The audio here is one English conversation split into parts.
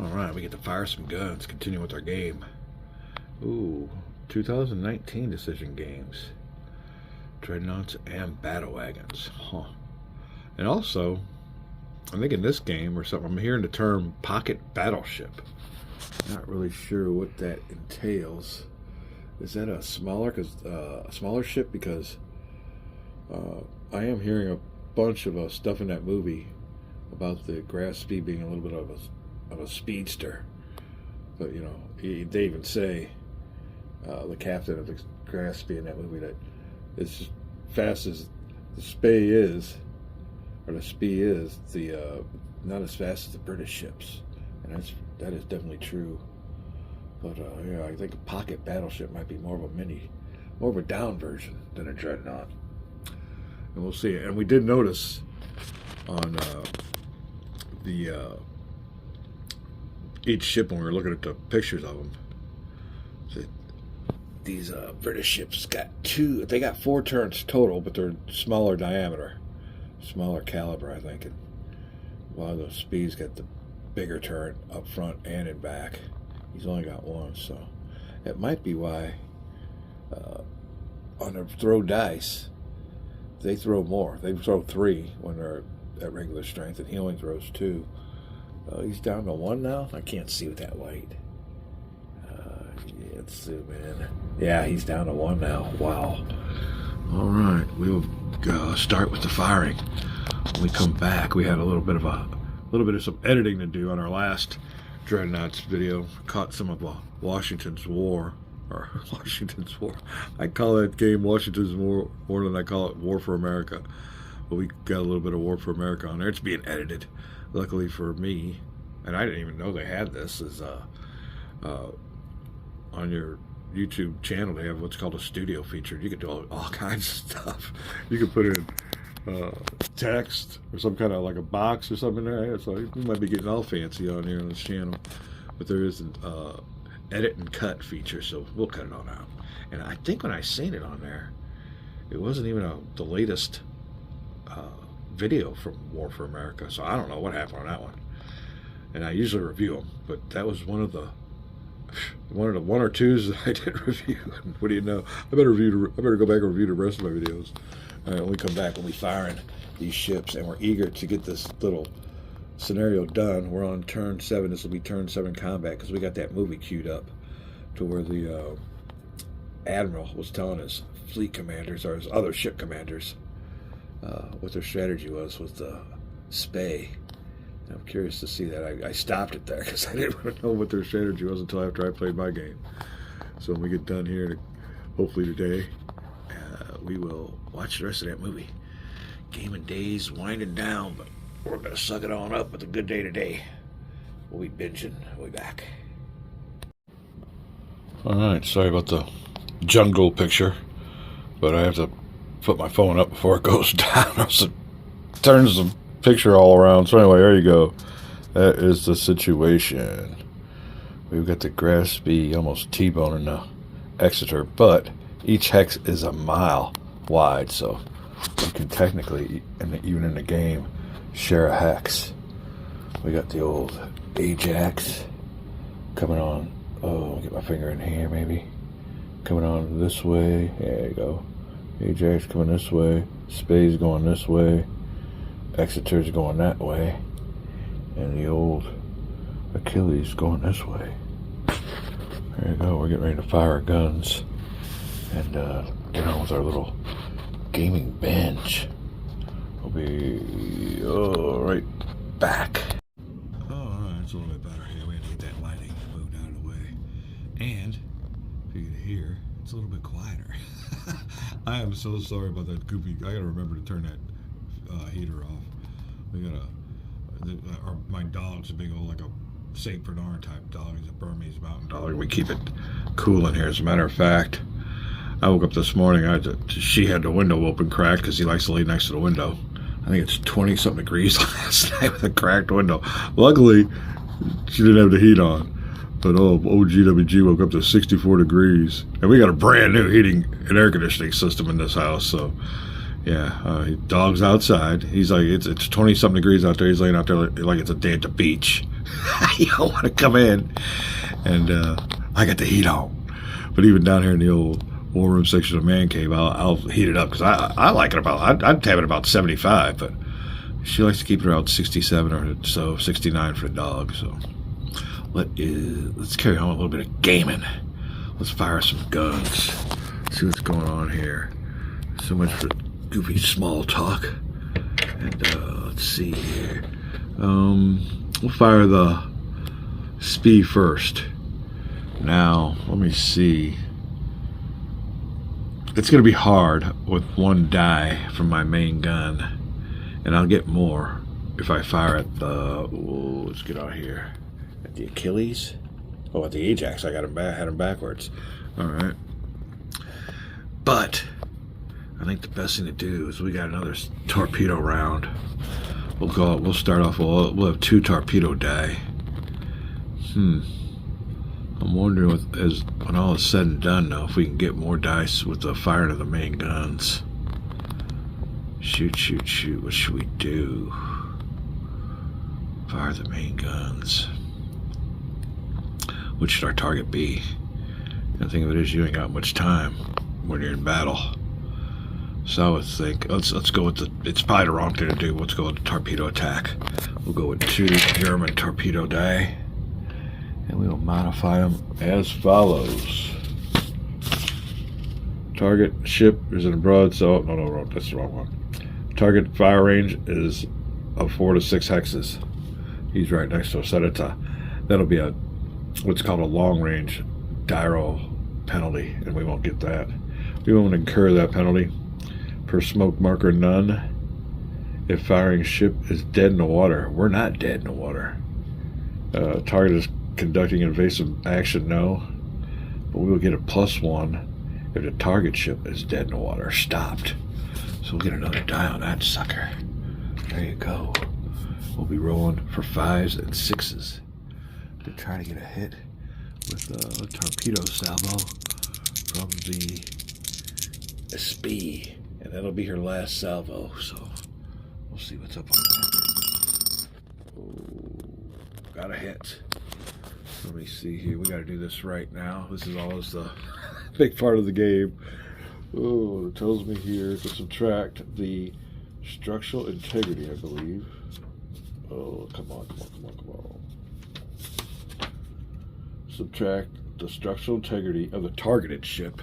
Alright, we get to fire some guns, continue with our game. Ooh, 2019 decision games. Dreadnoughts and battle wagons. Huh. And also, I think in this game or something, I'm hearing the term pocket battleship. Not really sure what that entails. Is that a smaller ship? Because I am hearing a bunch of stuff in that movie about the Graspy being a little bit of a speedster. But, you know, they even say, the captain of the Graspy in that movie, that as fast as the Spey is, or the Spee is, not as fast as the British ships. And that is definitely true. But, yeah, I think a pocket battleship might be more of a down version than a dreadnought. And we'll see. And we did notice on each ship when we were looking at the pictures of them, that these British ships they got 4 turrets total, but they're smaller diameter, smaller caliber, I think. And while those Speeds got the bigger turret up front and in back, he's only got 1. So it might be why on the throw dice they throw more. They throw 3 when they're at regular strength, and he only throws 2. He's down to 1 now. I can't see with that light. Let's see, man. Yeah, he's down to 1 now. Wow. All right, we will start with the firing. When we come back, we had a little bit of some editing to do on our last Dreadnoughts video. Caught some of Washington's War, or Washington's War. I call that game Washington's War more than I call it War for America. But we got a little bit of War for America on there. It's being edited. Luckily for me, and I didn't even know they had this, is on your YouTube channel they have what's called a studio feature. You can do all kinds of stuff. You can put in text or some kind of like a box or something there. So you might be getting all fancy on here on this channel, but there is an edit and cut feature, so we'll cut it all out. And I think when I seen it on there, it wasn't even the latest video from War for America, so I don't know what happened on that one. And I usually review them, but that was one of the 1 or 2s that I did review. And what do you know? I better go back and review the rest of my videos. All right, when we come back, we'll be firing these ships, and we're eager to get this little scenario done. We're on turn 7. This will be turn 7 combat, because we got that movie queued up to where the admiral was telling his fleet commanders, or his other ship commanders, what their strategy was with the Spey. And I'm curious to see that. I stopped it there because I didn't want to know what their strategy was until after I played my game. So when we get done here, hopefully today, we will watch the rest of that movie. Gaming days winding down, but we're going to suck it on up with a good day today. We'll be binging. We'll be back. Alright, sorry about the jungle picture, but I have to put my phone up before it goes down, or else it turns the picture all around. So anyway, there you go. That is the situation. We've got the Graspy almost T-boning the Exeter, but each hex is a mile wide, so you can technically, even in the game, share a hex. We got the old Ajax coming on. Oh, get my finger in here, maybe. Coming on this way. There you go. Ajax coming this way, Spey's going this way, Exeter's going that way, and the old Achilles going this way. There you go. We're getting ready to fire our guns and get on with our little gaming bench. We'll be right back. Oh, all right, it's a little bit better here. We had to get that lighting moved out of the way, and if you can hear, it's a little bit quieter. I am so sorry about that goofy. I gotta remember to turn that heater off. We gotta. My dog's a big old, like a Saint Bernard type dog. He's a Burmese mountain dog. We keep it cool in here. As a matter of fact, I woke up this morning. She had the window open cracked because he likes to lay next to the window. I think it's 20-something degrees last night with a cracked window. Luckily, she didn't have the heat on. But GWG woke up to 64 degrees. And we got a brand new heating and air conditioning system in this house. So, yeah, dog's outside. He's like, it's 20-something degrees out there. He's laying out there like it's a day at the beach. You don't want to come in, and I got the heat on. But even down here in the old war room section of man cave, I'll heat it up because I like it about. I'd have it about 75, but she likes to keep it around 67 or so, 69 for the dog. So let's carry on a little bit of gaming. Let's fire some guns. See what's going on here. So much for goofy small talk. And let's see here. We'll fire the SPI first. Now, let me see. It's going to be hard with one die from my main gun. And I'll get more if I fire at the... Whoa, let's get out here. At the Achilles? Oh, at the Ajax. I got him had him backwards. Alright. But I think the best thing to do is we got another torpedo round. We'll start off, we'll have 2 torpedo die. I'm wondering when all is said and done now, if we can get more dice with the firing of the main guns. Shoot. What should we do? Fire the main guns. What should our target be? The thing of it is, you ain't got much time when you're in battle. So I would think, let's go with it's probably the wrong thing to do. Let's go with the torpedo attack. We'll go with 2 German torpedo die. And we will modify them as follows. Target ship is in a broadside. No, that's the wrong one. Target fire range is of 4 to 6 hexes. He's right next to us. So that'll be what's called a long range gyro penalty, and we won't get that. We won't incur that penalty. Per smoke marker, none. If firing ship is dead in the water, we're not dead in the water. Target is conducting invasive action, no. But we will get a +1 if the target ship is dead in the water, stopped. So we'll get another die on that sucker. There you go. We'll be rolling for 5s and 6s to try to get a hit with a torpedo salvo from the SPI. And that'll be her last salvo, so we'll see what's up on that. Oh, got a hit. Let me see here. We got to do this right now. This is always the big part of the game. Oh, it tells me here to subtract the structural integrity, I believe. Oh, come on. Subtract the structural integrity of the targeted ship,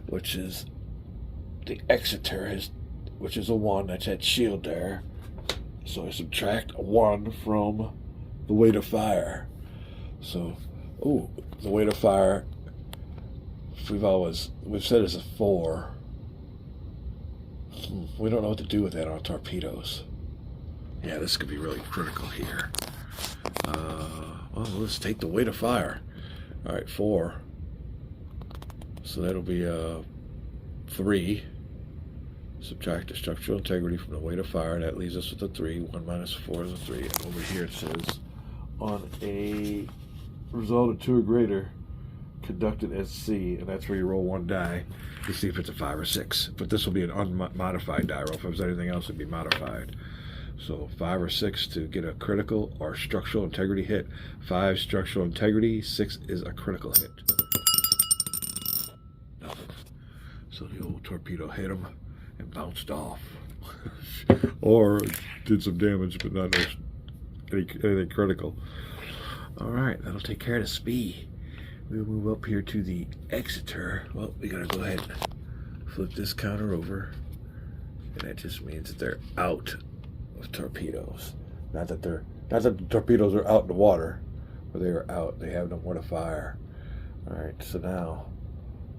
which is the Exeter, which is a 1. That's that shield there. So I subtract a 1 from the weight of fire. So, the weight of fire, we've said is a 4. We don't know what to do with that on torpedoes. Yeah, this could be really critical here. Well, let's take the weight of fire. All right, 4. So that'll be 3. Subtract the structural integrity from the weight of fire, and that leaves us with a 3. 1 minus 4 is a 3. And over here it says, on a result of 2 or greater, conducted as C, and that's where you roll 1 die to see if it's a 5 or 6. But this will be an unmodified die roll. If it was anything else, it'd be modified. So 5 or 6 to get a critical or structural integrity hit. 5 structural integrity, 6 is a critical hit. Nothing. So the old torpedo hit him and bounced off. Or did some damage, but not anything critical. Alright, that'll take care of the SPI. We'll move up here to the Exeter. Well, we gotta go ahead and flip this counter over. And that just means that they're out of torpedoes. Not that the torpedoes are out in the water, but they are out. They have no more to fire. Alright, so now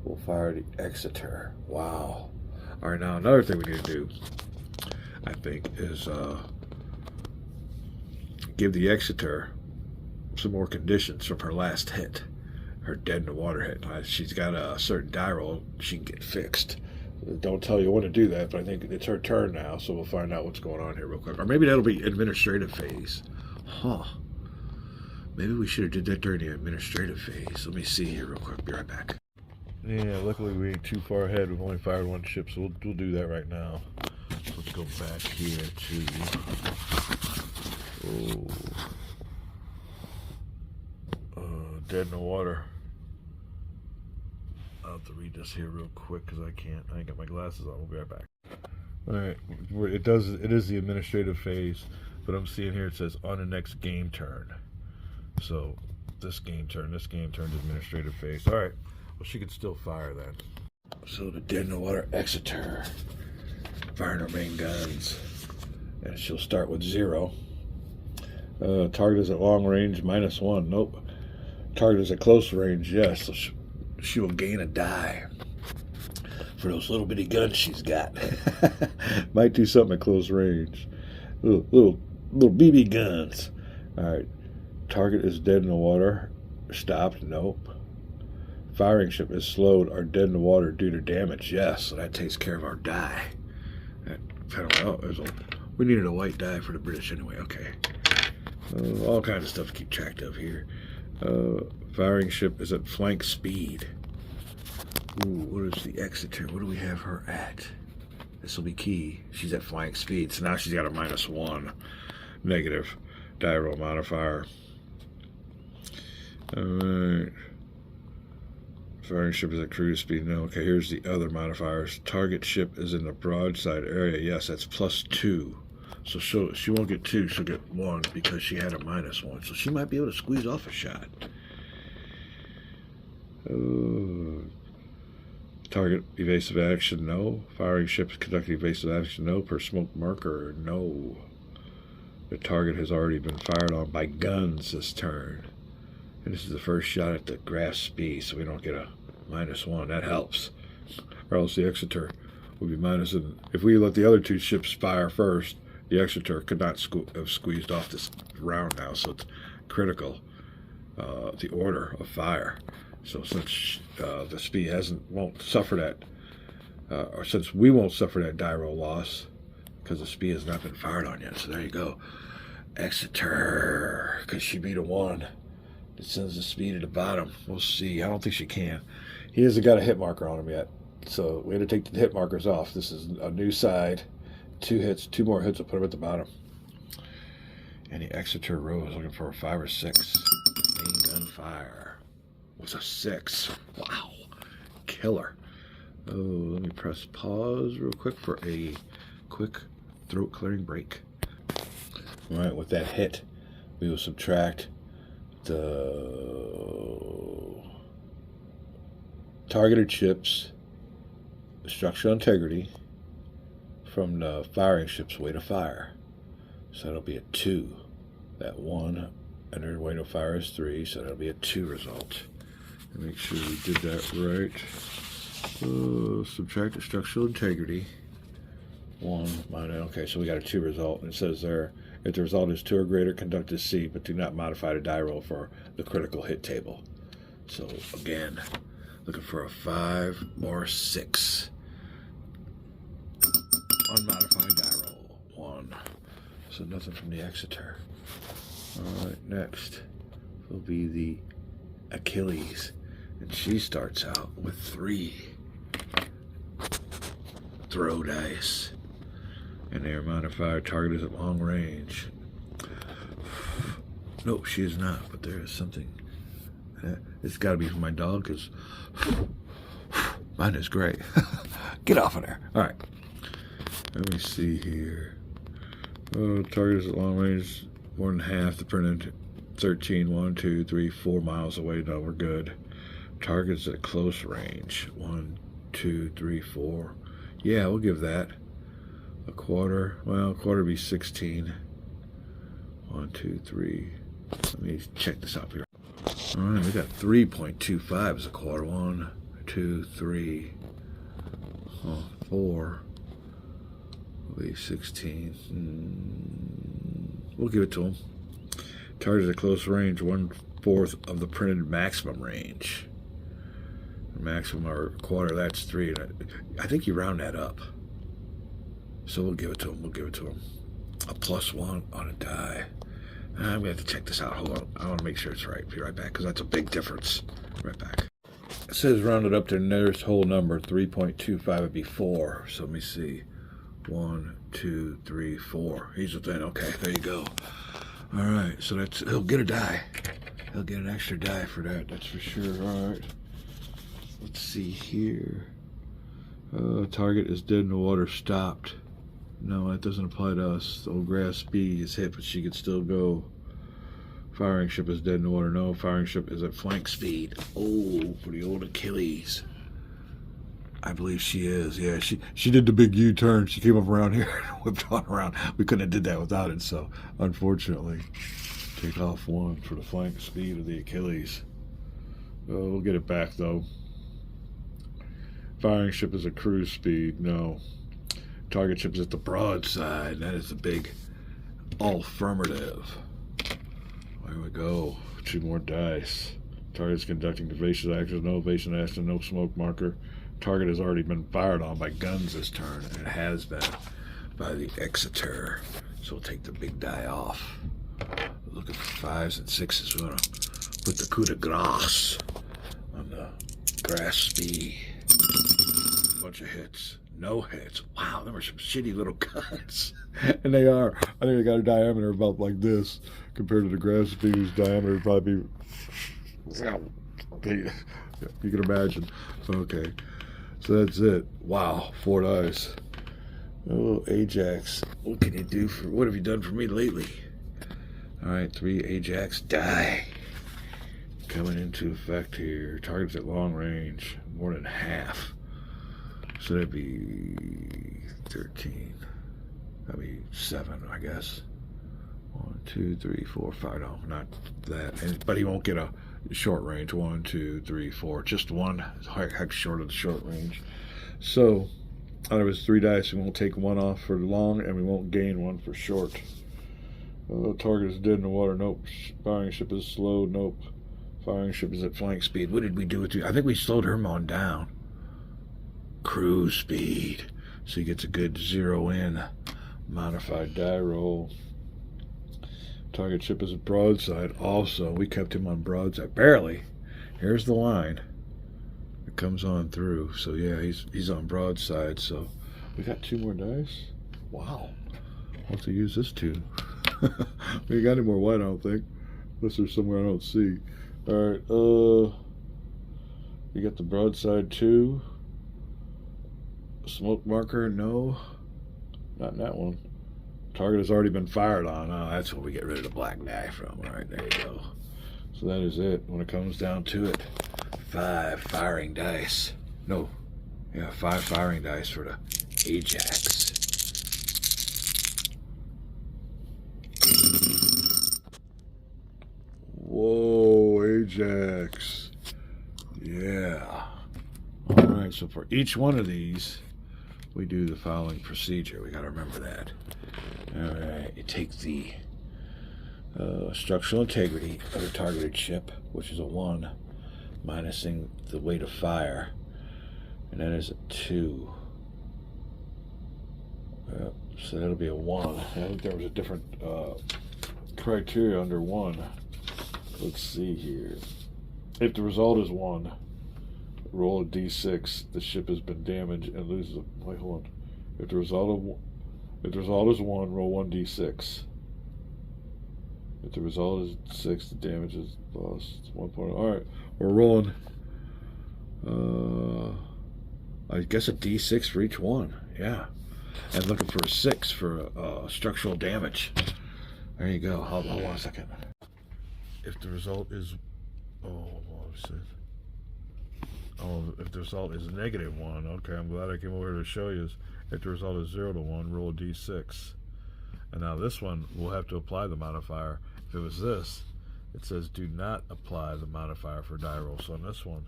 we'll fire the Exeter. Wow. Alright, now another thing we need to do, I think, is give the Exeter some more conditions from her last hit. Her dead in the water hit. She's got a certain die roll she can get fixed. Don't tell you when to do that, but I think it's her turn now, so we'll find out what's going on here real quick. Or maybe that'll be administrative phase. Huh. Maybe we should have did that during the administrative phase. Let me see here real quick. Be right back. Yeah, luckily we ain't too far ahead. We've only fired 1 ship, so we'll do that right now. Let's go back here to... dead in the water. I'll have to read this here real quick because I ain't got my glasses on. We'll be right back. All right, it is the administrative phase, but I'm seeing here it says on the next game turn. So this game turn is administrative phase. All right, well, she could still fire then. So the dead in the water Exeter firing her main guns, and she'll start with 0. Target is at long range, -1. Nope. Target is at close range, yes. So she will gain a die for those little bitty guns she's got. Might do something at close range. Little BB guns. All right. Target is dead in the water. Stopped. Nope. Firing ship is slowed or dead in the water due to damage. Yes. So that takes care of our die. We needed a white die for the British anyway. Okay. All kinds of stuff to keep track of here. Firing ship is at flank speed. Ooh, what is the Exeter? What do we have her at? This will be key. She's at flank speed, so now she's got a -1 negative die roll modifier. Alright. Firing ship is at cruise speed. No, okay, here's the other modifiers. Target ship is in the broadside area. Yes, that's +2. So she won't get 2, she'll get 1 because she had a -1. So she might be able to squeeze off a shot. Target evasive action, no. Firing ship conducting evasive action, no. Per smoke marker, no. The target has already been fired on by guns this turn. And this is the first shot at the grasp speed, so we don't get a -1. That helps. Or else the Exeter would be minus. If we let the other 2 ships fire first, the Exeter could not have squeezed off this round now, so it's critical, the order of fire. So since the speed won't suffer that, or since we won't suffer that die roll loss, because the speed has not been fired on yet. So there you go. Exeter, because she beat a 1. It sends the speed at the bottom. We'll see. I don't think she can. He hasn't got a hit marker on him yet. So we had to take the hit markers off. This is a new side. 2 hits, 2 more hits will put him at the bottom. And the Exeter row is looking for a 5 or 6. Main gun fire was a 6. Wow. Killer. Oh, let me press pause real quick for a quick throat clearing break. All right, with that hit, we will subtract the targeted ships, structural integrity, from the firing ship's weight of fire. So that'll be a 2. That 1 and their weight of fire is 3, so that'll be a 2 result. And make sure we did that right. Subtract the structural integrity. 1 minus, okay, so we got a 2 result. And it says there, if the result is 2 or greater, conduct as C, but do not modify the die roll for the critical hit table. So again, looking for a 5 or 6. Unmodified die roll. 1. So nothing from the Exeter. Alright, next will be the Achilles. And she starts out with 3 throw dice. And their modifier target is at long range. No, she is not, but there is something. It's got to be from my dog, because mine is great. Get off of there. Alright. Let me see here. Target is at long range, more than half the printed 13, 1, 2, 3, 4 miles away. No, we're good. Target's at close range. 1, 2, 3, 4. Yeah, we'll give that. A quarter. Well, a quarter would be 16. 1, 2, 3. Let me check this out here. Alright, we got 3.25 as a quarter. 1, 2, 3, 4. 16. We'll give it to him. Target at close range, 1/4 of the printed maximum range. Maximum or quarter, that's 3. I think you round that up. So we'll give it to him. We'll give it to him. A +1 on a die. I'm going to have to check this out. Hold on. I want to make sure it's right. Be right back, because that's a big difference. Right back. It says rounded up to the nearest whole number. 3.25 would be 4. So let me see. 1, 2, 3, 4. He's within. Okay, there you go. All right, so he'll get a die. He'll get an extra die for that, that's for sure. Alright. Let's see here. Target is dead in the water, stopped. No, that doesn't apply to us. The old grass B is hit, but she could still go. Firing ship is dead in the water. No, firing ship is at flank speed. Oh, for the old Achilles. I believe she is. Yeah, she did the big U-turn. She came up around here and whipped on around. We couldn't have did that without it, so unfortunately, take off one for the flank speed of the Achilles. We'll get it back though. Firing ship is at cruise speed. No. Target ship is at the broadside. That is the big affirmative. There we go. 2 more dice. Target is conducting evasive actions. No evasive action. No smoke marker. Target has already been fired on by guns this turn, and it has been by the Exeter. So we'll take the big die off. Looking for 5s and 6s. We want to put the coup de grace on the grass B. Bunch of hits. No hits. Wow, them are some shitty little guns. And they are. I think they got a diameter about like this compared to the grass B, whose diameter would probably be, you can imagine. Okay. So that's it. Wow, 4 dice. Oh, Ajax. What can you do for, what have you done for me lately? Alright, 3 Ajax die. Coming into effect here. Targets at long range. More than half. So that'd be 13. That'd be 7, I guess. 1, 2, 3, 4, 5. No, not that. But he won't get a short range. 1, 2, 3, 4. Just one heck short of the short range. So out of his 3 dice, we won't take 1 off for long, and we won't gain 1 for short. Target is dead in the water. Nope. Firing ship is slow. Nope. Firing ship is at flank speed. What did we do with you? I think we slowed her on down. Cruise speed. So he gets a good 0 in. Modified die roll. Target ship is at broadside. Also, we kept him on broadside. Barely. Here's the line. It comes on through. So yeah, he's on broadside. So we got 2 more dice. Wow. I'll have to use this 2. We ain't got any more white, I don't think. Unless there's somewhere I don't see. Alright, you got the broadside 2. Smoke marker, no. Not in that one. Target has already been fired on. Oh, that's where we get rid of the black die from. Alright, there you go. So that is it. When it comes down to it, 5 firing dice. No. Yeah, 5 firing dice for the Ajax. Whoa, Ajax. Yeah. Alright, so for each one of these, we do the following procedure. We got to remember that. Alright, you take the structural integrity of the targeted ship, which is a 1, minusing the weight of fire, and that is a 2. So that'll be a 1. I think there was a different criteria under 1. Let's see here. If the result is 1, roll a d6. The ship has been damaged and loses a. Wait, hold on. If the result is 1, roll 1d6. If the result is 6, the damage is lost. It's 1 point. All right, we're rolling. I guess a d6 for each one. Yeah, and looking for a 6 for structural damage. There you go. Hold on 1 second. If the result is, if the result is -1, okay, I'm glad I came over here to show you. If the result is 0 to 1, roll a d6. And now this one, we'll have to apply the modifier. If it was this, it says do not apply the modifier for die roll. So on this one,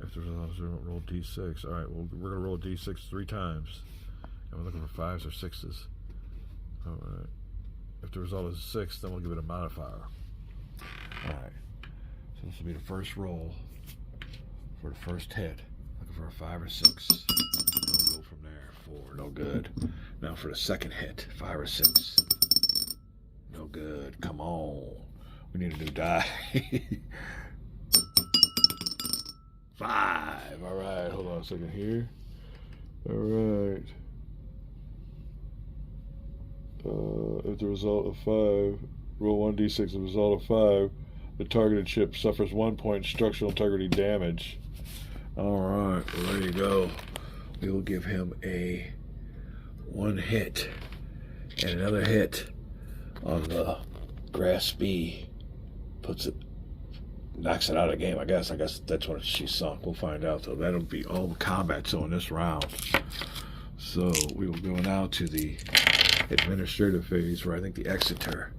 if the result is 0, roll d6. All right, well, we're going to roll a d6 3 times. And we're looking for 5s or 6s. All right. If the result is 6, then we'll give it a modifier. All right. So this will be the first roll for the first hit. Looking for a 5 or 6. We'll go from there. 4, no good. Now for the second hit, 5 or 6. No good. Come on. We need a new die. 5. All right. Hold on a second here. All right. If the result of 5, roll 1d6. The result of 5, The targeted ship suffers 1 point structural integrity damage. Alright, well, there you go. We will give him a 1 hit and another hit on the grass B. Knocks it out of the game, I guess. That's when she's sunk. We'll find out, though. That'll be all the combat on this round. So we will go now to the administrative phase, where I think the Exeter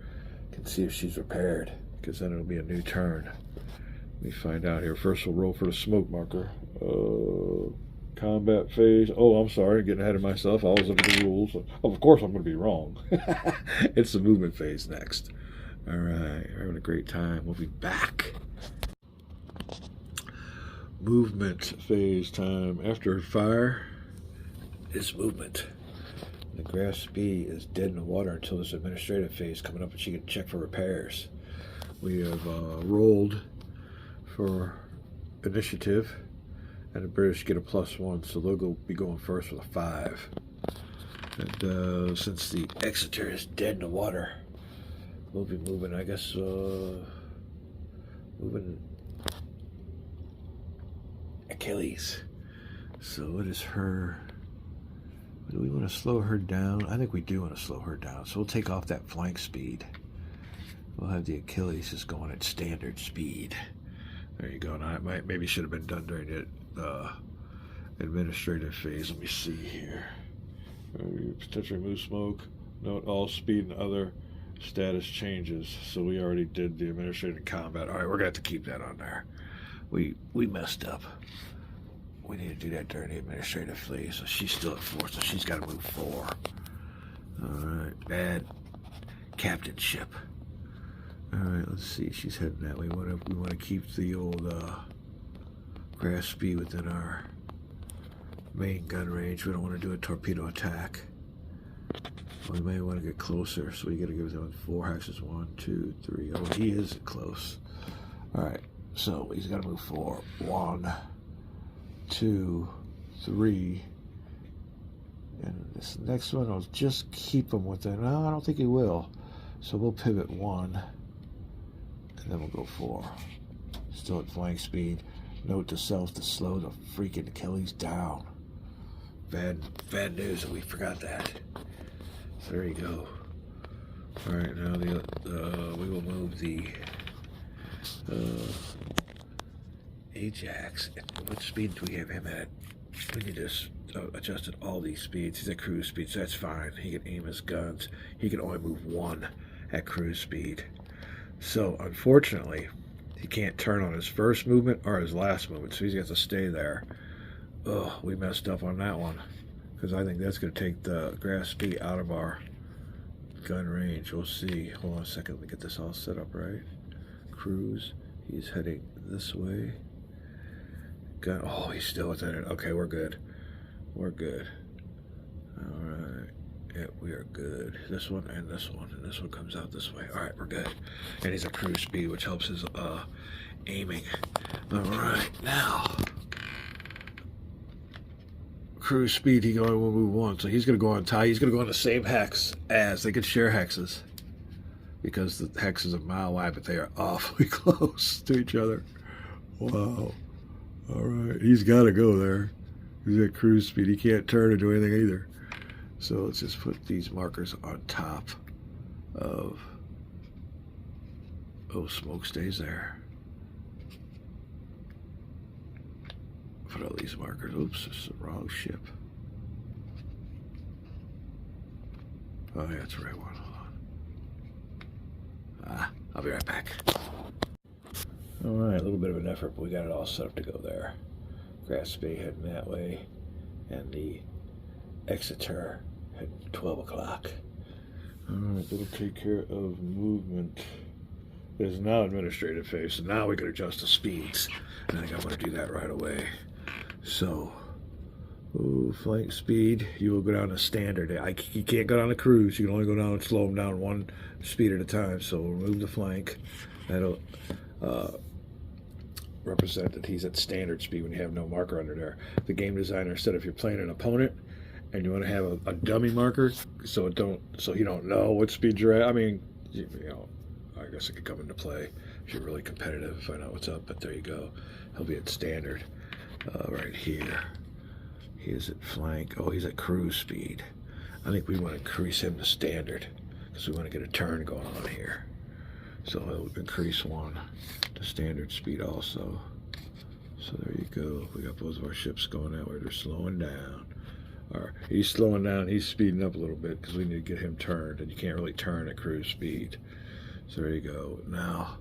can see if she's repaired, because then it'll be a new turn. Let me find out here. First, we'll roll for the smoke marker. Combat phase. Oh, I'm sorry, getting ahead of myself. I was looking at the rules. Of course, I'm going to be wrong. It's the movement phase next. All right, we're having a great time. We'll be back. Movement phase time. After fire is movement. The grass B is dead in the water until this administrative phase coming up, and she can check for repairs. We have rolled for initiative, and the British get a +1, so they'll be going first with a 5. And since the Exeter is dead in the water, we'll be moving, I guess, moving Achilles. So it is her. Do we want to slow her down? I think we do want to slow her down. So we'll take off that flank speed. We'll have the Achilles just going at standard speed. There you go. Now, it maybe should have been done during the administrative phase. Let me see here. Potentially remove smoke. Note all speed and other status changes. So we already did the administrative combat. All right, we're going to have to keep that on there. We messed up. We need to do that during the administrative phase. So she's still at 4, so she's got to move 4. All right, bad captainship. All right, let's see. She's heading that way. We want to keep the old grass speed within our main gun range. We don't want to do a torpedo attack. We may want to get closer, so we got to give them 4 hexes. 1, 2, 3. Oh, he is close. All right, so he's got to move 4. 1, 2, 3. And this next one, I'll just keep him within. No, I don't think he will. So we'll pivot 1, and then we'll go 4. Still at flank speed. Note to self to slow the freaking Achilles down. Bad news that we forgot that. So there you go. All right, now we will move the Ajax. What speed do we have him at? We need to adjusted all these speeds. He's at cruise speed, so that's fine. He can aim his guns. He can only move 1 at cruise speed. So unfortunately, he can't turn on his first movement or his last movement, so he's got to stay there. Oh, we messed up on that one, because I think that's going to take the grass speed out of our gun range. We'll see. Hold on a second. Let me get this all set up right. Cruise. He's heading this way. Gun. Oh, he's still within it. Okay, we're good. We're good. All right. Yeah, we are good. This one and this one. And this one comes out this way. All right, we're good. And he's at cruise speed, which helps his aiming. All right, now. Cruise speed, he only will move 1. So he's going to go on tie. He's going to go on the same hex as. They could share hexes, because the hex is a mile wide, but they are awfully close to each other. Wow. All right. He's got to go there. He's at cruise speed. He can't turn or do anything either. So let's just put these markers on top of... Oh, smoke stays there. Put all these markers. Oops, this is the wrong ship. Oh, yeah, that's the right one. Hold on. I'll be right back. All right, a little bit of an effort, but we got it all set up to go there. Grass Bay heading that way, and the Exeter heading 12 o'clock. All right, that'll take care of movement. There's now administrative phase, so now we can adjust the speeds. I think I'm going to do that right away. So, flank speed, you will go down to standard. You can't go down to cruise. You can only go down and slow them down 1 speed at a time. So we'll remove the flank. That'll represent that he's at standard speed when you have no marker under there. The game designer said if you're playing an opponent and you want to have a dummy marker, so you don't know what speed you're at. I mean, I guess it could come into play. if you're really competitive, find out what's up. But there you go. He'll be at standard right here. He is at flank. Oh, he's at cruise speed. I think we want to increase him to standard because we want to get a turn going on here. So he'll increase one to standard speed also. So there you go. We got both of our ships going that way. They're slowing down. Or he's slowing down. He's speeding up a little bit because we need to get him turned, and you can't really turn at cruise speed. So there you go. Now,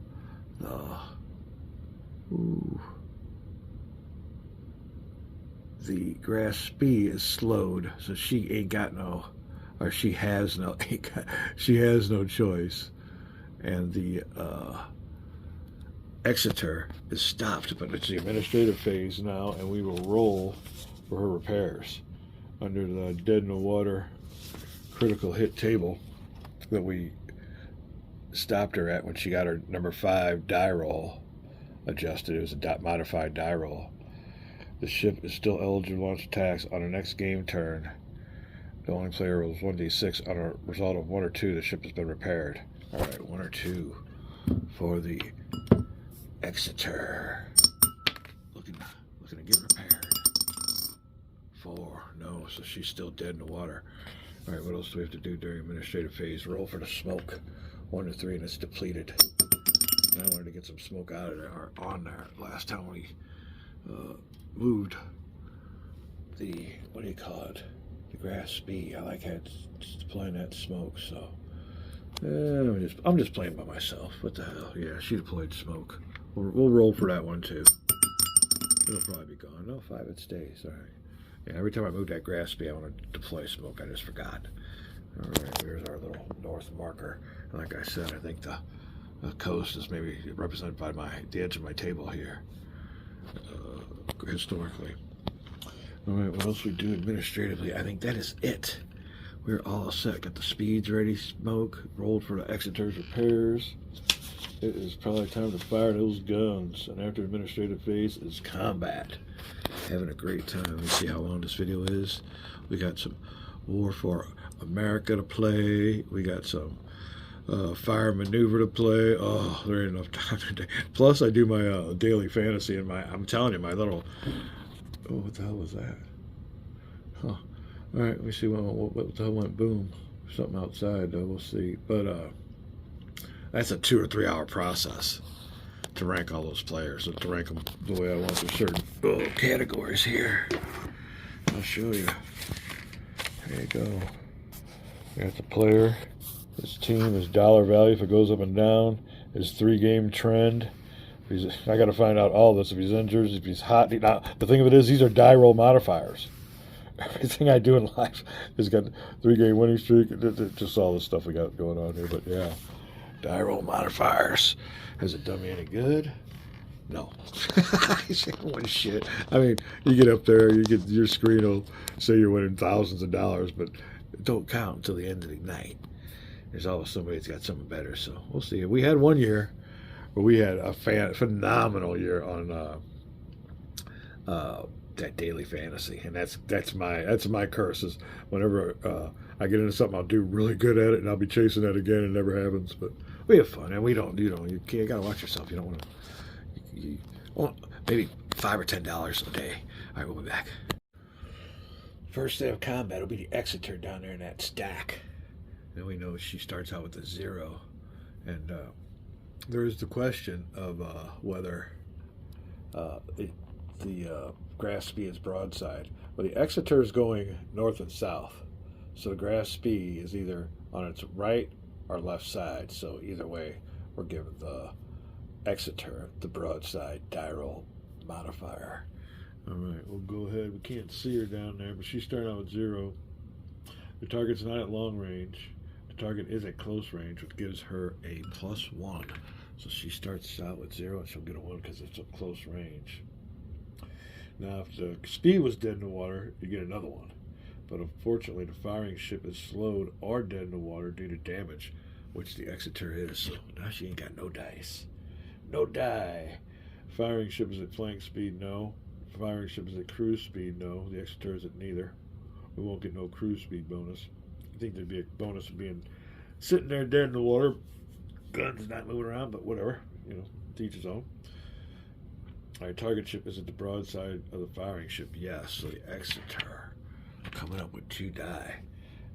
the grass B is slowed, so she ain't got no, or she has no choice, and the Exeter is stopped, but it's the administrative phase now, and we will roll for her repairs under the dead in the water critical hit table that we stopped her at when she got her number 5 die roll adjusted. It was a modified die roll. The ship is still eligible to launch attacks on her next game turn. The only player rolls 1d6 on a result of 1 or 2. The ship has been repaired. All right, 1 or 2 for the Exeter. Looking to get repaired. 4. No, so she's still dead in the water. All right, what else do we have to do during administrative phase? Roll for the smoke. 1 to 3, and it's depleted. And I wanted to get some smoke out of there, or on there. Last time we moved the, what do you call it? The grass B. I like deploying that smoke, so I'm just playing by myself. What the hell? Yeah, she deployed smoke. We'll roll for that one too. It'll probably be gone. No, 5, it stays. All right. Yeah, every time I move that grass B, I want to deploy smoke. I just forgot. All right, there's our little north marker. And like I said, I think the coast is maybe represented by the edge of my table here, historically. All right, what else we do administratively? I think that is it. We're all set. Got the speeds ready, smoke, rolled for the Exeter's repairs. It is probably time to fire those guns. And after administrative phase is combat. Having a great time. Let me see how long this video is. We got some War for America to play. We got some fire maneuver to play. Oh, there ain't enough time today. Plus, I do my daily fantasy and I'm telling you, my little, oh, what the hell was that? Huh. All right, let me see what the hell went boom. Something outside, though. We'll see. But that's a 2 or 3 hour process to rank all those players, and to rank them the way I want. There's certain categories here. I'll show you. There you go. We got the player. His team, his dollar value, if it goes up and down, his 3-game trend. I got to find out all this. If he's injured, if he's hot. Now, the thing of it is, these are die roll modifiers. Everything I do in life has got 3-game winning streak. Just all this stuff we got going on here. But yeah, die roll modifiers. Has it done me any good? No. One shit. I mean, you get up there, your screen will say you're winning thousands of dollars, but it don't count until the end of the night. There's always somebody that's got something better. So we'll see. We had one year where we had a phenomenal year on that daily fantasy, and that's my curse. Is whenever I get into something, I'll do really good at it, and I'll be chasing that again, and it never happens. But we have fun, and you gotta watch yourself. You don't want to. You want maybe $5 or $10 a day. All right, we'll be back. First day of combat will be the Exeter down there in that stack. Then we know she starts out with a 0, and there is the question of whether the grass B is broadside. Well, the Exeter is going north and south, so the grass B is either on its right or left side. So either way, we're giving the Exeter the broadside die roll modifier. All right, we'll go ahead. We can't see her down there, but she's starting out with 0. The target's not at long range. The target is at close range, which gives her a +1. So she starts out with 0, and she'll get a 1 because it's a close range. Now, if the speed was dead in the water, you get another 1. But unfortunately, the firing ship is slowed or dead in the water due to damage, which the Exeter is. So now she ain't got no dice. No die. Firing ship is at flank speed, no. Firing ship is at cruise speed, no. The Exeter is at neither. We won't get no cruise speed bonus. I think there'd be a bonus of being sitting there dead in the water, Gun's not moving around, but whatever. You know, to each his own. All right, target ship is at the broadside of the firing ship. Yes, so the Exeter coming up with 2 die.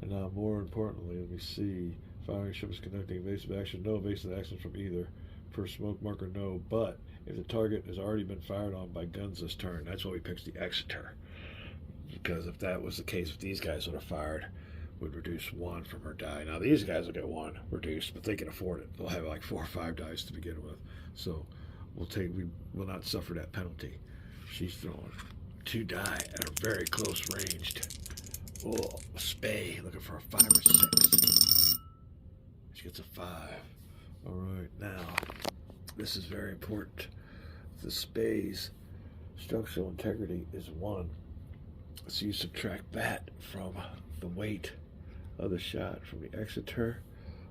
And now, more importantly, let me see. Firing ship is conducting evasive action. No evasive action from either. Per smoke marker, no. But if the target has already been fired on by guns this turn, that's why we picked the Exeter. Because if that was the case, if these guys would have fired, would reduce 1 from her die. Now these guys will get 1 reduced, but they can afford it. They'll have like 4 or 5 dice to begin with. So we will not suffer that penalty. She's throwing 2 die at a very close ranged. Oh, spay, looking for a 5 or 6. She gets a 5. All right, now this is very important. The spay's structural integrity is 1. So you subtract that from the weight of the shot from the Exeter,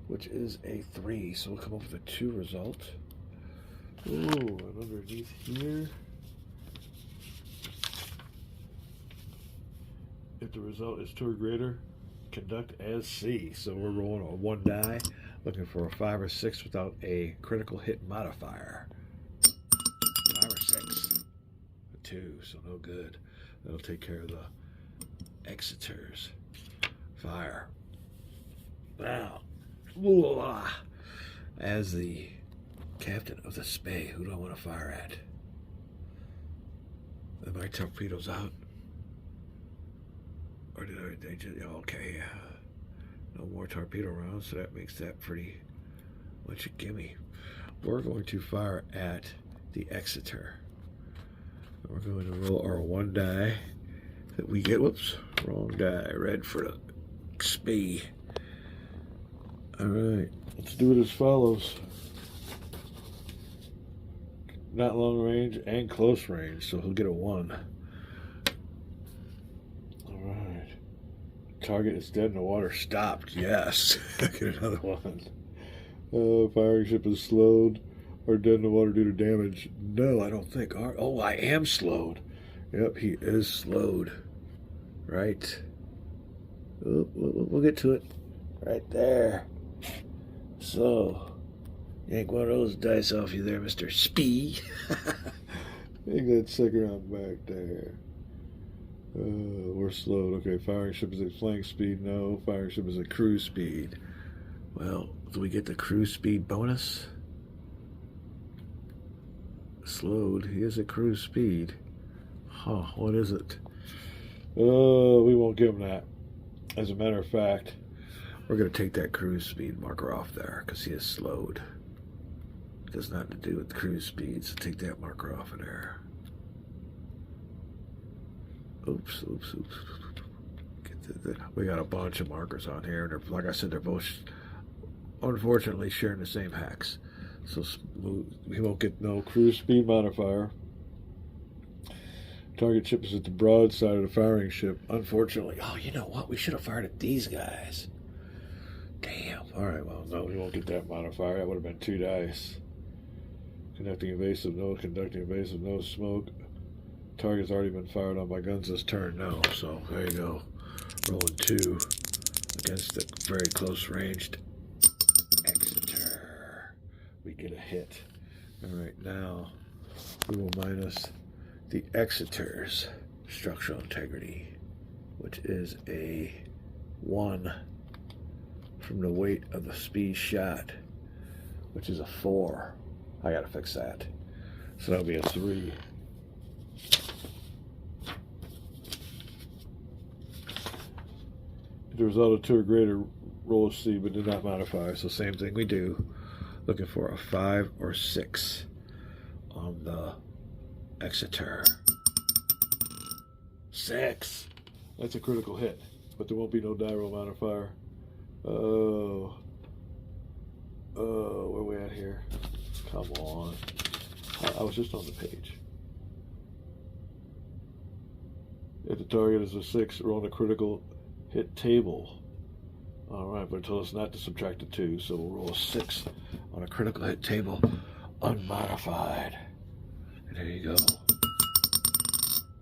which is a 3. So we'll come up with a 2 result. Ooh, and underneath here, if the result is 2 or greater, conduct as C. So we're rolling a 1 die, looking for a 5 or 6 without a critical hit modifier. 5 or 6. A 2, so no good. That'll take care of the Exeter's fire. Now, as the captain of the Spay, who do I want to fire at? Are my torpedoes out? Or did they just, okay, no more torpedo rounds, so that makes that pretty much a gimme. We're going to fire at the Exeter. We're going to roll our 1 die that we get. Whoops, wrong die. Red for the Spee. All right, let's do it as follows. Not long range and close range, so he'll get a 1. All right. Target is dead in the water. Stopped. Yes. Get another 1. Firing ship is slowed or dead in the water due to damage. No, I don't think. Oh, I am slowed. Yep, he is slowed. Right. Oh, we'll get to it. Right there. So, yank one of those dice off you there, Mr. Spee. Yank that sucker on back there. We're slowed. Okay, firing ship is at flank speed. No, firing ship is at cruise speed. Well, do we get the cruise speed bonus? Slowed. He is at cruise speed. Huh, what is it? We won't give him that. As a matter of fact, we're going to take that cruise speed marker off there because he is slowed. It does not to do with cruise speed, so take that marker off of there. Oops. We got a bunch of markers on here. They're, like I said, they're both, unfortunately, sharing the same hacks. So we won't get no cruise speed modifier. Target ship is at the broadside of the firing ship. Unfortunately, oh, you know what? We should have fired at these guys. Damn. All right, well, no, we won't get that modifier. That would have been 2 dice. Conducting evasive, no smoke. Target's already been fired on by guns this turn, no. So there you go. Rolling 2 against the very close ranged Exeter. We get a hit. All right, now we will minus the Exeter's structural integrity, which is a 1 from the weight of the speed shot, which is a 4. I gotta fix that. So that'll be a 3. If the result of 2 or greater, roll a C, but do not modify. So same thing we do. Looking for a 5 or 6 on the Exeter. 6. That's a critical hit, but there won't be no die roll modifier. Oh, where are we at here? Come on. I was just on the page. If the target is a 6, roll on a critical hit table. All right, but it told us not to subtract a 2, so we'll roll a 6 on a critical hit table, unmodified. And there you go.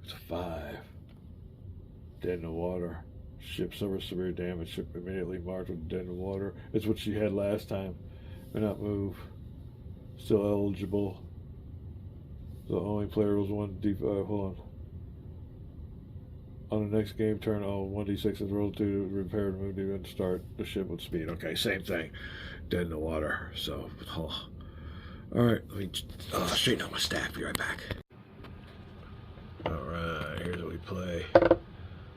It's a 5. Dead in the water. Ship suffers severe damage. Ship immediately marked with dead in the water. It's what she had last time. May not move. Still eligible. The only player was 1d5. Hold on. On the next game turn, 1d6 is rolled to repair and move the event to start the ship with speed. Okay, same thing. Dead in the water. So, alright, let me straighten out my stack. Be right back. Alright, here's what we play.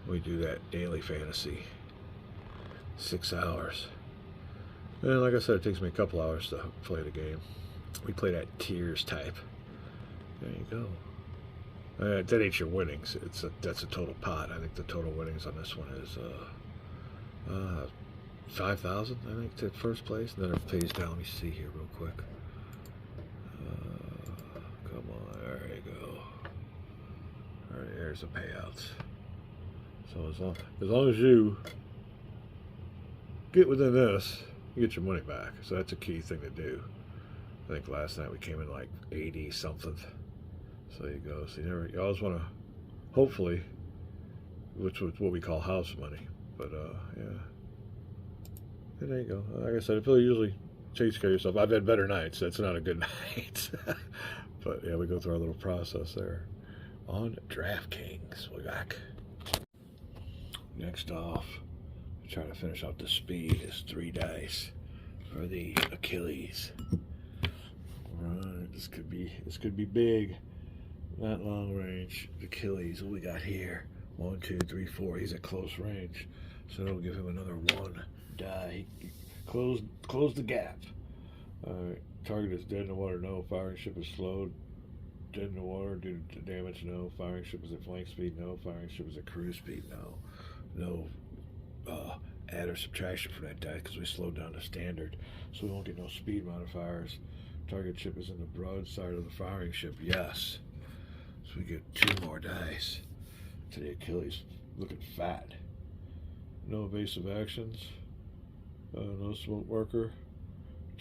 We do that daily fantasy. 6 hours. And like I said, it takes me a couple hours to play the game. We play that tiers type. There you go. That ain't your winnings. That's a total pot. I think the total winnings on this one is 5,000. I think to first place. And then it pays down. Let me see here real quick. Come on, there you go. All right, there's the payouts. So as long as you get within this, you get your money back. So that's a key thing to do. I think last night we came in like 80 something. So there you go. So you always want to, hopefully, which was what we call house money. But yeah. And there you go. Like I said, it usually takes care of yourself. I've had better nights. That's not a good night. But yeah, we go through our little process there. On DraftKings, we're back. Next off, trying to finish off the speed is 3 dice for the Achilles. Alright, this could be big. Not long range. Achilles, what we got here? 1, 2, 3, 4. He's at close range. So that'll give him another 1 die. Close the gap. Alright. Target is dead in the water, no. Firing ship is slowed. Dead in the water due to damage, no. Firing ship is at flank speed, no. Firing ship is at cruise speed, no. No add or subtraction for that die because we slowed down the standard. So we won't get no speed modifiers. Target ship is in the broadside of the firing ship, yes. So we get 2 more dice to the Achilles. Looking fat. No evasive actions. No smoke marker.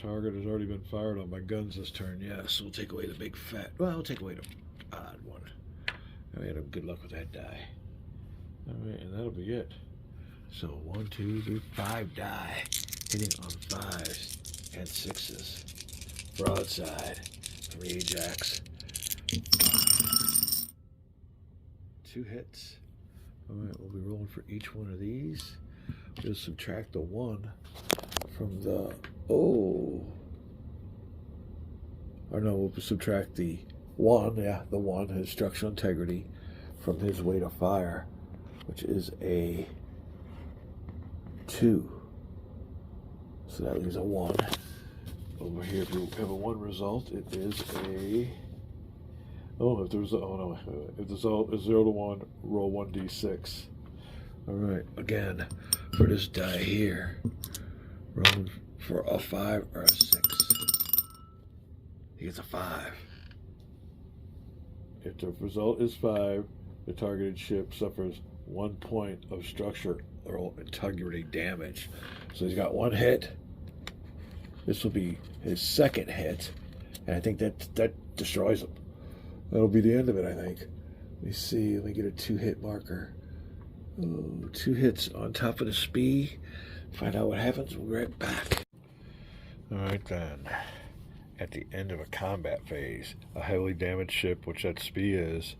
Target has already been fired on my guns this turn, yes. We'll take away the big fat. Well, we'll take away the odd one. I had good luck with that die. Alright, and that'll be it. So 1, 2, 3, 5 die. Hitting on 5s and 6s. Broadside. 3 Ajax. 2 hits. Alright, we'll be rolling for each one of these. Just subtract the 1 from the... Or no, we'll subtract the 1, yeah, the 1, his structural integrity, from his weight of fire, which is a 2. So that leaves a 1. Over here, if you have a 1 result, it is a... if the result is 0 to 1, roll 1d6. Alright, again, for this die here, rolling for a 5 or a 6. He gets a 5. If the result is 5, the targeted ship suffers 1 point of structure or integrity damage. So he's got 1 hit. This will be his 2nd hit, and I think that destroys him. That'll be the end of it, I think. Let me see. Let me get a 2-hit marker. Ooh, 2 hits on top of the SPI. Find out what happens. We'll be right back. Alright then. At the end of a combat phase, a heavily damaged ship, which that SPI is,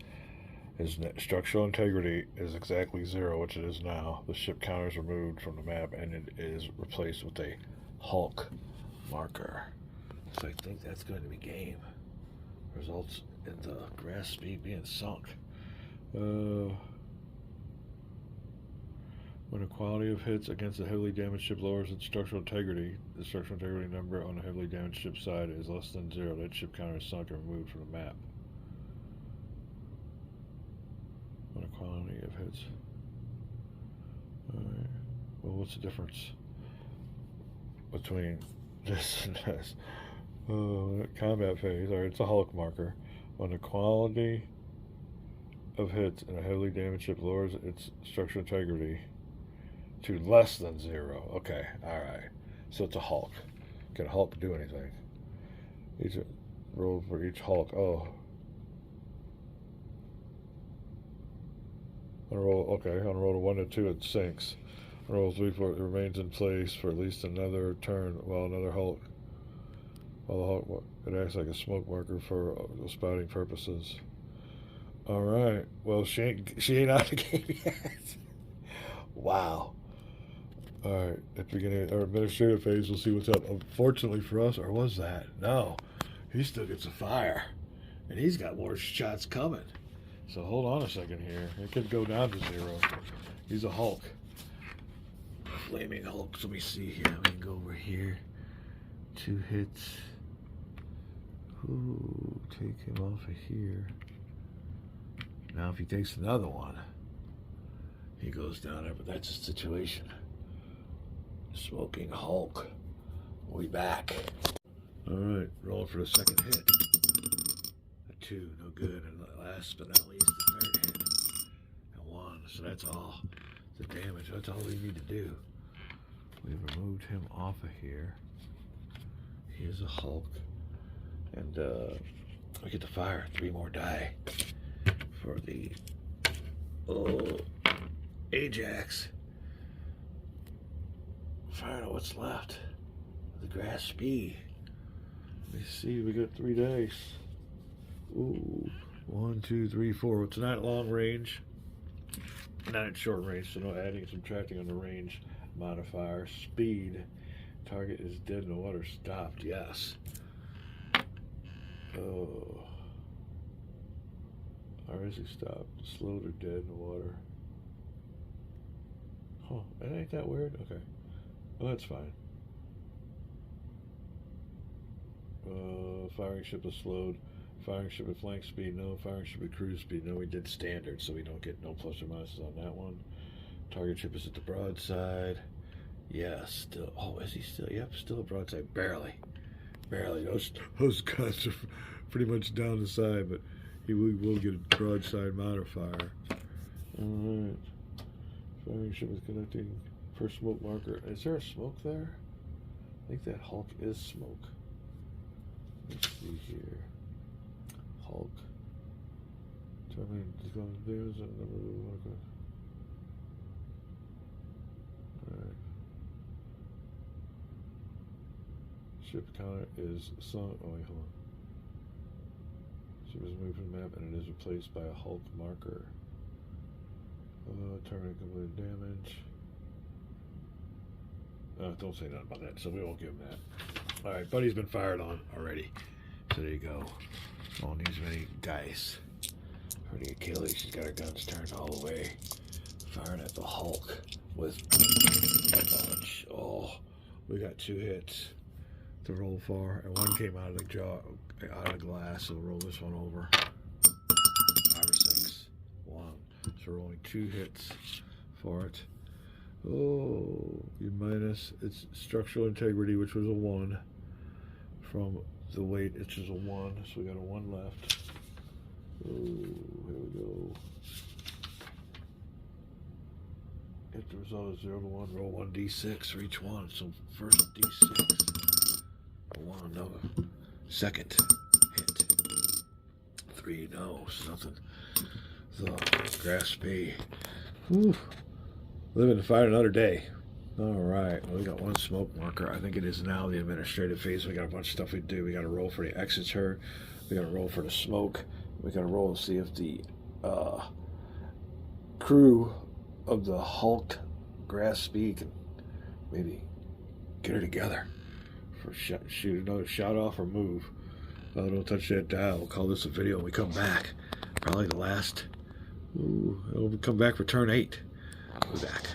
his structural integrity is exactly 0, which it is now. The ship counter is removed from the map, and it is replaced with a Hulk marker. So I think that's going to be game. Results in the grass speed being sunk. When the quality of hits against a heavily damaged ship lowers its structural integrity, the structural integrity number on a heavily damaged ship side is less than 0. That ship counter is sunk and removed from the map. When the quality of hits. Alright. Well, what's the difference between this and this? Combat phase. Alright, it's a Hulk marker. When the quality of hits in a heavily damaged ship lowers its structural integrity to less than 0. Okay, alright. So it's a Hulk. Can Hulk do anything? Each roll for each Hulk. Oh. On a roll, okay, on a roll of 1 to 2, it sinks. On a roll of 3, 4, it remains in place for at least another turn while another Hulk Well, it acts like a smoke marker for spouting purposes. All right. Well, she ain't out of the game yet. Wow. All right. At the beginning, our administrative phase, we'll see what's up. Unfortunately for us, or was that? No. He still gets a fire. And he's got more shots coming. So hold on a second here. It could go down to 0. He's a Hulk. A flaming Hulk. So let me see here. We can go over here. 2 hits. Ooh, take him off of here. Now if he takes another one, he goes down there, but that's the situation. Smoking Hulk. We back. Alright, rolling for the second hit. A 2, no good. And last but not least, the third hit. And 1. So that's all the damage. That's all we need to do. We've removed him off of here. He is a Hulk. And we get to fire 3 more die for the Ajax. Firing out what's left. The grass speed. Let me see, we got 3 dice. Ooh, 1, 2, 3, 4. It's not long range. Not at short range, so no adding and subtracting on the range modifier. Speed. Target is dead in the water. Stopped. Yes. Oh. Or is he stopped? Slowed or dead in the water? Huh. That ain't that weird? Okay. Well, that's fine. Firing ship is slowed. Firing ship at flank speed, no. Firing ship at cruise speed, no. We did standard, so we don't get no plus or minuses on that one. Target ship is at the broadside. Yeah, still. Oh, is he still? Yep, still at broadside. Barely. Barely. Those guys are pretty much down the side, but he will get a broadside modifier. Alright. Firing ship is connecting for smoke marker. Is there a smoke there? I think that Hulk is smoke. Let's see here. Hulk. There's a number of marker. Alright. Ship counter is sunk. Oh, wait, hold on. Ship is moved from the map and it is replaced by a Hulk marker. Terminate completed damage. Don't say nothing about that, so we won't give him that. Alright, buddy's been fired on already. So there you go. Won't need as many dice. For the Achilles, she's got her guns turned all the way. Firing at the Hulk with a bunch. Oh, we got 2 hits to roll for, and 1 came out of the jaw, out of the glass, so we'll roll this one over. 5 or 6. 1. So rolling 2 hits for it. Oh, you minus its structural integrity, which was a 1. From the weight, it's just a 1, so we got a 1 left. Oh, here we go. If the result is 0 to 1, roll 1d6 for each one. So first d6, 1, no. Second hit, 3, no, something. The grass B. Whew. Living to fight another day. All right, well, we got 1 smoke marker. I think it is now the administrative phase. We got a bunch of stuff we do. We got to roll for the exits here. We got to roll for the smoke. We got to roll to see if the crew of the Hulk grass speed can maybe get her together for shoot another shot off or move. Don't touch that dial. We'll call this a video when we come back. Probably the last. Ooh, we'll come back for turn 8. We'll be back.